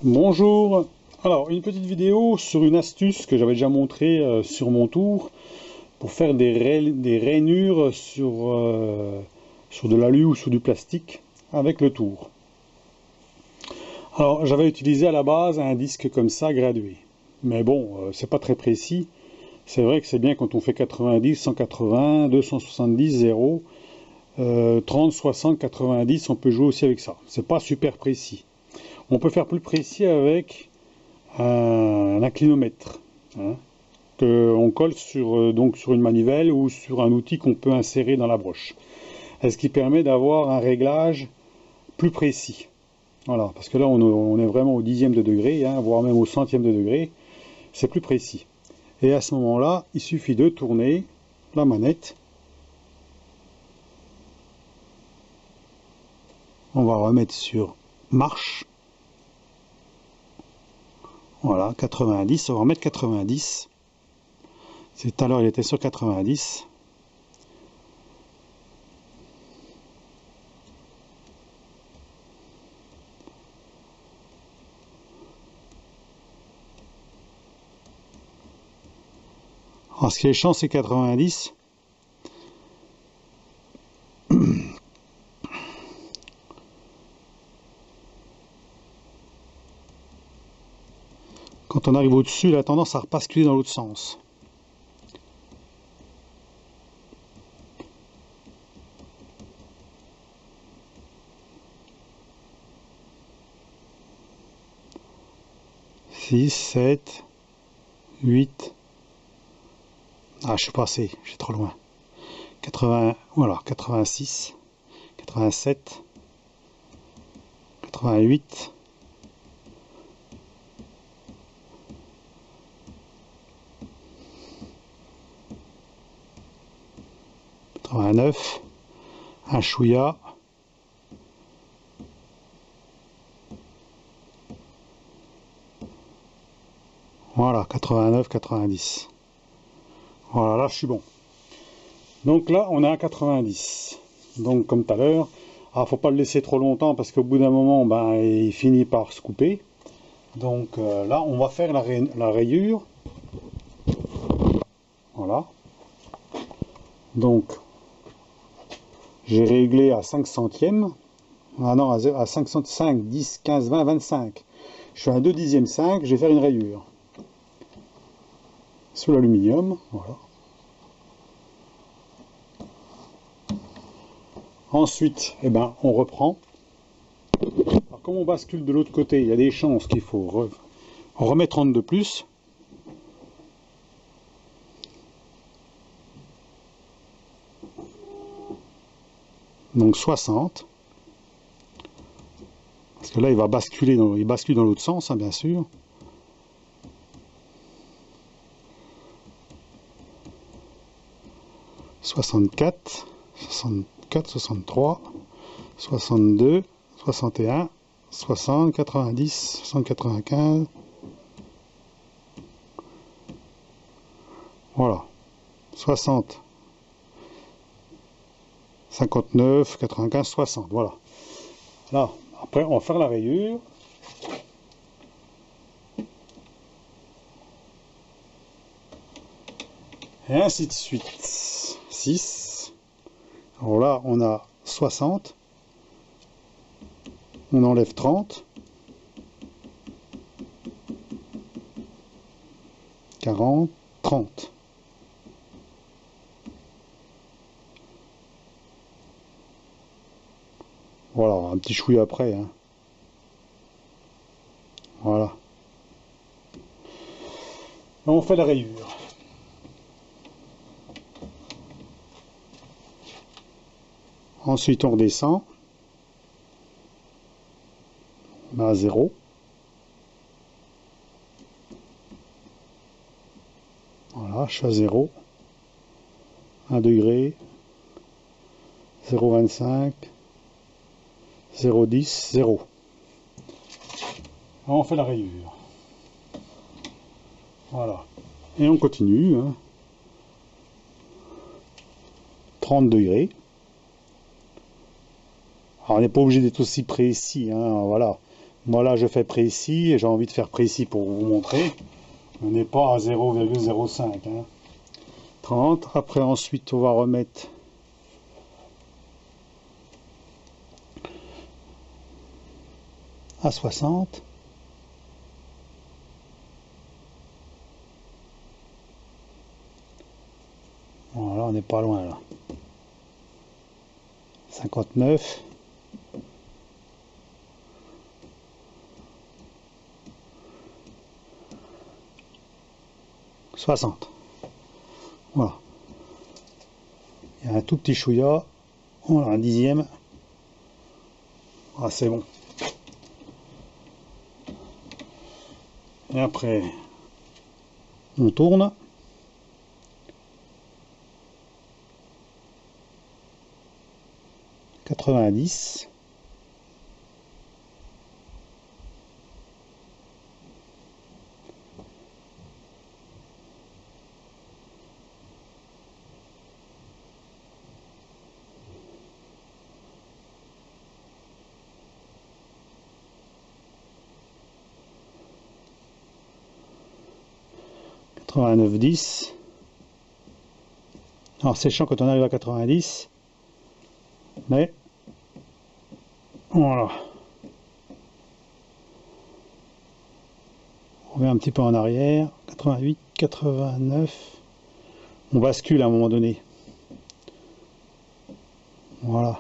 Bonjour, alors une petite vidéo sur une astuce que j'avais déjà montré sur mon tour pour faire des rainures sur de l'alu ou sur du plastique avec le tour. Alors j'avais utilisé à la base un disque comme ça gradué, mais bon c'est pas très précis. C'est vrai que c'est bien quand on fait 90, 180, 270, 0, 30, 60, 90, on peut jouer aussi avec ça. C'est pas super précis. On peut faire plus précis avec un inclinomètre, hein, qu'on colle donc sur une manivelle ou sur un outil qu'on peut insérer dans la broche. Et ce qui permet d'avoir un réglage plus précis. Voilà, parce que là on est vraiment au dixième de degré, hein, voire même au centième de degré, c'est plus précis. Et à ce moment-là, il suffit de tourner la manette. On va remettre sur marche. Voilà, 90, on va remettre 90. Tout à l'heure il était sur 90. Alors ce qui est chiant c'est 90. Quand on arrive au-dessus, il a tendance à repasculer dans l'autre sens. Six, 7, 8. Ah, je suis passé, je suis trop loin. 80, voilà, 86, 87, 88, 89, un chouïa. Voilà, 89, 90. Voilà, là je suis bon. Donc là, on est à 90. Donc comme tout à l'heure, faut pas le laisser trop longtemps parce qu'au bout d'un moment, ben, il finit par se couper. Donc là, on va faire la rayure. Voilà. Donc, j'ai réglé à 5 centièmes. Ah non, à 5 centièmes, 5, 10, 15, 20, 25. Je fais un 2 dixième 5, je vais faire une rayure. Sur l'aluminium, voilà. Ensuite, eh ben, on reprend. Alors, comme on bascule de l'autre côté, il y a des chances qu'il faut remettre 30 de plus. Donc 60. Parce que là, il bascule dans l'autre sens, hein, bien sûr. « 64, 64, 63, 62, 61, 60, 90, 60, 95. Voilà. 60, 59, 95, 60. Voilà. Là, après, on va faire la rayure. Et ainsi de suite. 6. Alors là, on a 60. On enlève 30. 40, 30. Voilà, un petit chouïa après, hein. Voilà. Et on fait la rayure. Ensuite, on redescend. On a 0. Voilà, je suis à 0. 1 degré. 0,25. 0,10. 0. On fait la rayure. Voilà. Et on continue. Hein. 30 degrés. Alors, on n'est pas obligé d'être aussi précis. Hein, voilà. Moi là je fais précis et j'ai envie de faire précis pour vous montrer. On n'est pas à 0,05. Hein. 30. Après ensuite on va remettre à 60. Voilà, on n'est pas loin là. 59. 60. Voilà. Il y a un tout petit chouïa. Voilà, un dixième. Ah, c'est bon. Et après, on tourne. « 90. » 89, 10. Alors c'est chiant quand on arrive à 90, mais voilà. On revient un petit peu en arrière. 88, 89. On bascule à un moment donné. Voilà.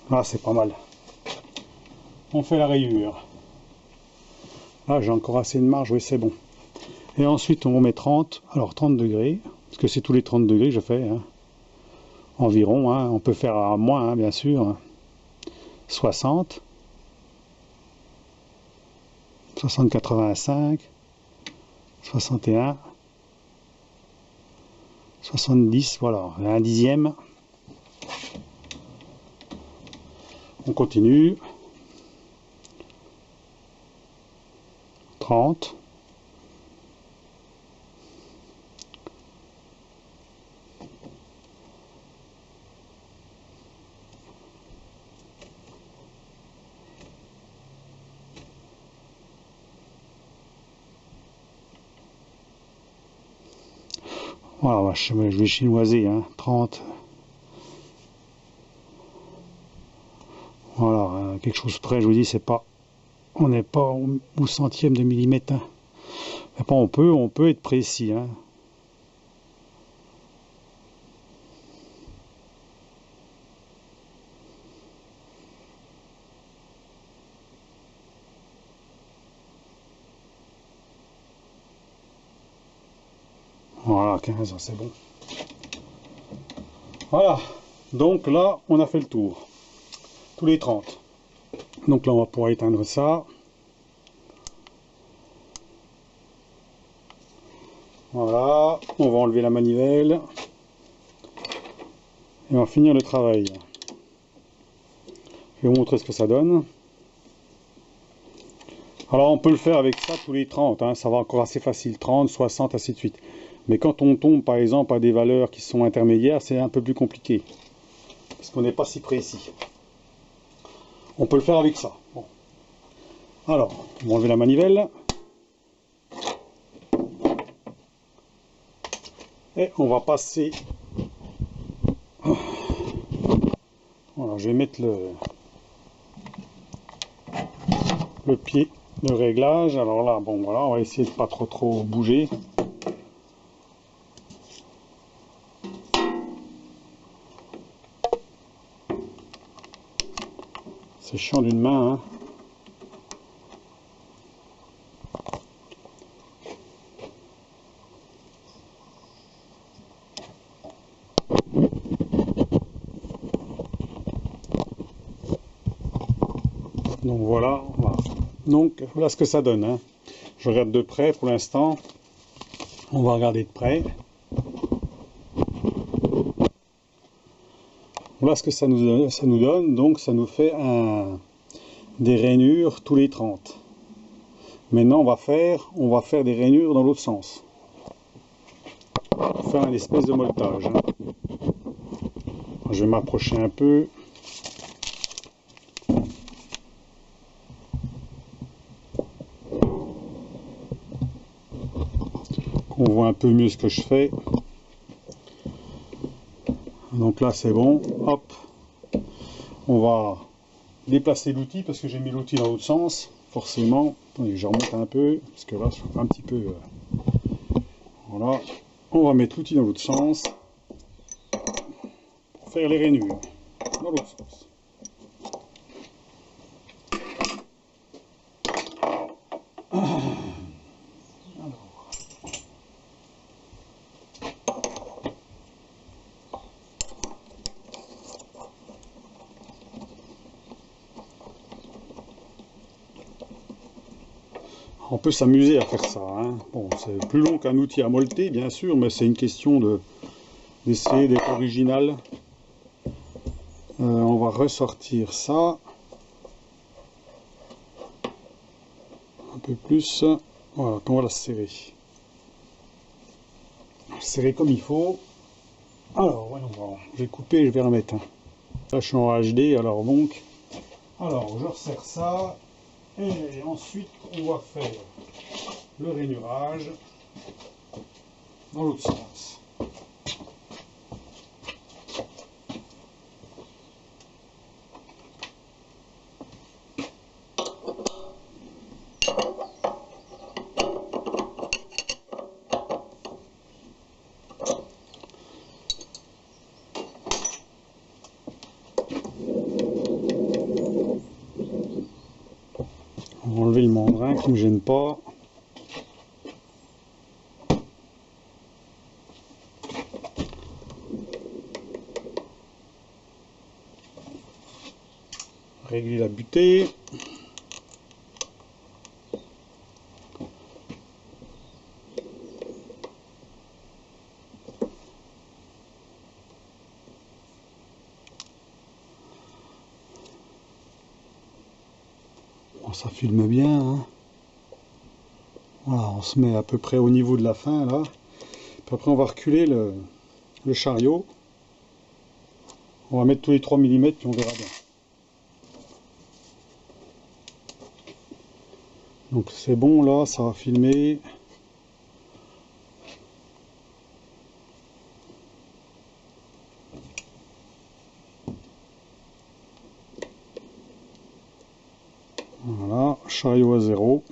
Ah, c'est pas mal. On fait la rayure. Là, j'ai encore assez de marge, oui, c'est bon. Et ensuite, on remet 30. Alors, 30 degrés, parce que c'est tous les 30 degrés que je fais. Hein. Environ, hein. On peut faire à moins, hein, bien sûr. 60. 60, 85. 61. 70, voilà, un dixième. On continue. 30. Voilà, je vais chinoiser, hein, 30. Voilà, quelque chose près, je vous dis, c'est pas, on n'est pas au centième de millimètre. Hein. Mais bon, on peut être précis. Hein. Voilà, 15, c'est bon. Voilà, donc là, on a fait le tour. Tous les 30. Donc là, on va pouvoir éteindre ça. Voilà, on va enlever la manivelle. Et on va finir le travail. Je vais vous montrer ce que ça donne. Alors on peut le faire avec ça tous les 30, hein, ça va encore assez facile, 30, 60, ainsi de suite. Mais quand on tombe par exemple à des valeurs qui sont intermédiaires, c'est un peu plus compliqué. Parce qu'on n'est pas si précis. On peut le faire avec ça. Bon. Alors, on va enlever la manivelle. Et on va passer... Voilà, je vais mettre le pied de réglage. Alors là, bon voilà, on va essayer de pas trop bouger. C'est chiant d'une main, hein. Donc voilà, voilà. Donc voilà ce que ça donne. Hein. Je regarde de près pour l'instant. On va regarder de près. Voilà ce que ça nous donne. Donc ça nous fait des rainures tous les 30. Maintenant on va faire des rainures dans l'autre sens. On va faire une espèce de molletage. Hein. Je vais m'approcher un peu. On voit un peu mieux ce que je fais. Donc là c'est bon, hop, on va déplacer l'outil parce que j'ai mis l'outil dans l'autre sens, forcément. Attendez, je remonte un peu, parce que là je fais un petit peu... voilà, on va mettre l'outil dans l'autre sens pour faire les rainures dans l'autre sens. On peut s'amuser à faire ça, hein. Bon, c'est plus long qu'un outil à molleter, bien sûr, mais c'est une question d'essayer d'être original. On va ressortir ça. Un peu plus. Voilà, puis on va la serrer. Serrer comme il faut. Alors, ouais, je vais couper, je vais remettre. Là, je suis en HD, alors donc... Alors, je resserre ça. Et ensuite, on va faire le rainurage dans l'autre sens. On va enlever le mandrin qui ne me gêne pas. Régler la butée. Bon, ça filme bien, hein. Voilà, on se met à peu près au niveau de la fin là. Puis après on va reculer le chariot. On va mettre tous les 3 mm puis on verra bien. Donc c'est bon là, ça va filmer. Voilà, chariot à 0.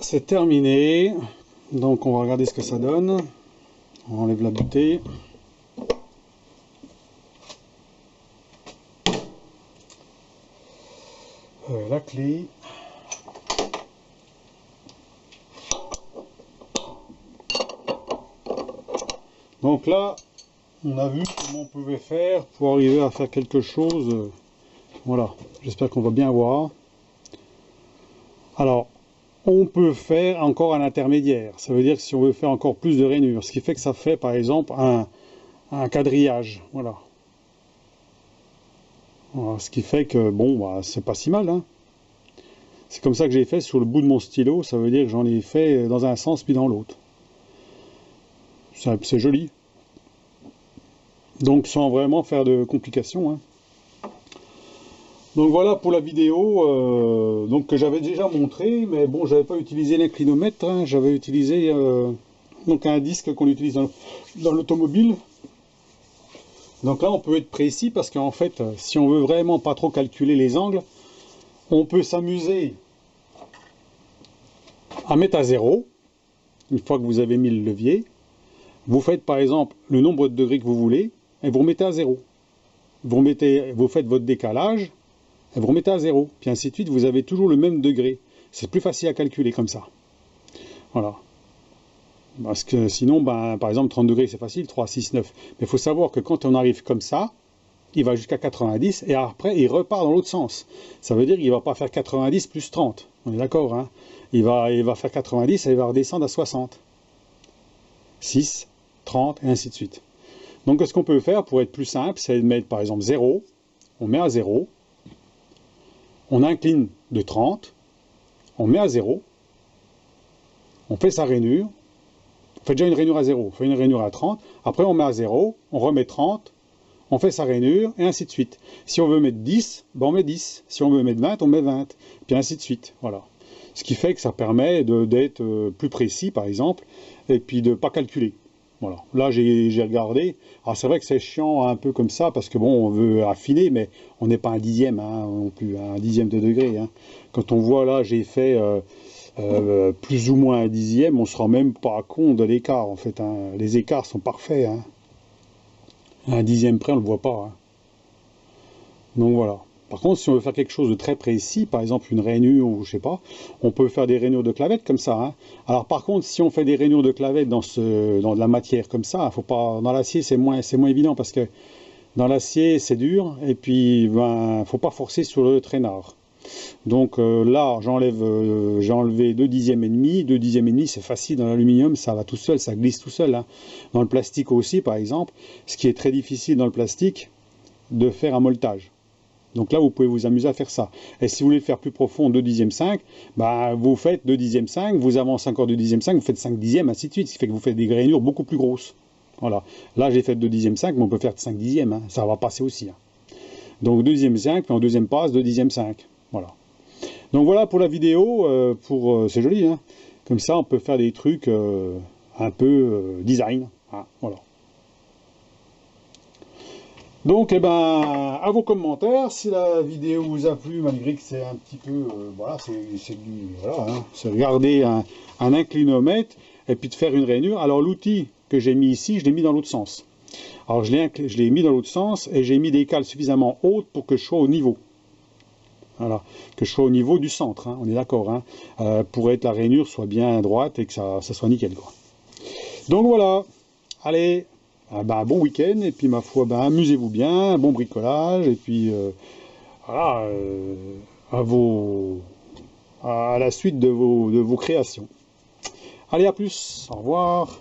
c'est terminé. Donc on va regarder ce que ça donne. On enlève la butée. La clé. Donc là, on a vu comment on pouvait faire pour arriver à faire quelque chose. Voilà, j'espère qu'on va bien voir. Alors, on peut faire encore un intermédiaire. Ça veut dire que si on veut faire encore plus de rainures, ce qui fait que ça fait par exemple un quadrillage. Voilà. Voilà, ce qui fait que, bon, bah, c'est pas si mal, hein. C'est comme ça que j'ai fait sur le bout de mon stylo. Ça veut dire que j'en ai fait dans un sens puis dans l'autre. C'est joli. Donc sans vraiment faire de complications, hein. Donc voilà pour la vidéo donc que j'avais déjà montré, mais bon, j'avais pas utilisé l'inclinomètre, hein. J'avais utilisé donc un disque qu'on utilise dans l'automobile. Donc là on peut être précis parce qu'en fait si on veut vraiment pas trop calculer les angles, on peut s'amuser à mettre à 0 une fois que vous avez mis le levier. Vous faites par exemple le nombre de degrés que vous voulez et vous remettez à 0. Vous faites votre décalage et vous remettez à 0. Puis ainsi de suite, vous avez toujours le même degré. C'est plus facile à calculer comme ça. Voilà. Parce que sinon, ben, par exemple, 30 degrés, c'est facile, 3, 6, 9. Mais il faut savoir que quand on arrive comme ça, il va jusqu'à 90 et après, il repart dans l'autre sens. Ça veut dire qu'il ne va pas faire 90 plus 30. On est d'accord, hein? Il va faire 90 et il va redescendre à 60. 6, 30 et ainsi de suite. Donc ce qu'on peut faire pour être plus simple, c'est de mettre par exemple 0, on met à 0, on incline de 30, on met à 0, on fait sa rainure, on fait déjà une rainure à 0, on fait une rainure à 30, après on met à 0, on remet 30, on fait sa rainure et ainsi de suite. Si on veut mettre 10, ben on met 10, si on veut mettre 20, on met 20, puis ainsi de suite, voilà. Ce qui fait que ça permet d'être plus précis par exemple, et puis de ne pas calculer. Voilà. Là, j'ai regardé. Alors, c'est vrai que c'est chiant un peu comme ça, parce que bon, on veut affiner, mais on n'est pas un dixième, hein, non plus, un dixième de degré. Hein. Quand on voit là, j'ai fait plus ou moins un dixième, on se rend même pas compte de l'écart, en fait. Hein. Les écarts sont parfaits. Hein. Un dixième près, on ne le voit pas. Hein. Donc voilà. Par contre, si on veut faire quelque chose de très précis, par exemple une rainure ou je sais pas, on peut faire des rainures de clavettes comme ça. Hein. Alors par contre, si on fait des rainures de clavettes dans de la matière comme ça, faut pas, dans l'acier c'est moins évident parce que dans l'acier c'est dur et puis ben faut pas forcer sur le traînard. Donc là j'ai enlevé 2 dixièmes et demi. 2 dixièmes et demi c'est facile dans l'aluminium, ça va tout seul, ça glisse tout seul. Hein. Dans le plastique aussi par exemple, ce qui est très difficile dans le plastique, de faire un molletage. Donc là, vous pouvez vous amuser à faire ça. Et si vous voulez le faire plus profond, 2 dixièmes 5, bah, vous faites 2 dixièmes 5, vous avancez encore 2 dixièmes 5, vous faites 5 dixièmes, ainsi de suite. Ce qui fait que vous faites des rainures beaucoup plus grosses. Voilà. Là, j'ai fait 2 dixièmes 5, mais on peut faire 5 dixièmes. Hein. Ça va passer aussi. Hein. Donc 2 dixièmes 5, puis en deuxième passe, 2 dixièmes 5. Voilà. Donc voilà pour la vidéo. C'est joli. Hein. Comme ça, on peut faire des trucs un peu design. Hein. Voilà. Donc, eh ben, à vos commentaires, si la vidéo vous a plu, malgré que c'est un petit peu, voilà, voilà, hein, c'est regarder un inclinomètre et puis de faire une rainure. Alors, l'outil que j'ai mis ici, je l'ai mis dans l'autre sens. Alors, je l'ai mis dans l'autre sens et j'ai mis des cales suffisamment hautes pour que je sois au niveau. Voilà, que je sois au niveau du centre, hein, on est d'accord, hein, pour être la rainure soit bien droite et que ça soit nickel, quoi. Donc, voilà, allez. Ben, bon week-end, et puis ma foi, ben, amusez-vous bien, bon bricolage, et puis voilà, à la suite de vos créations. Allez, à plus, au revoir.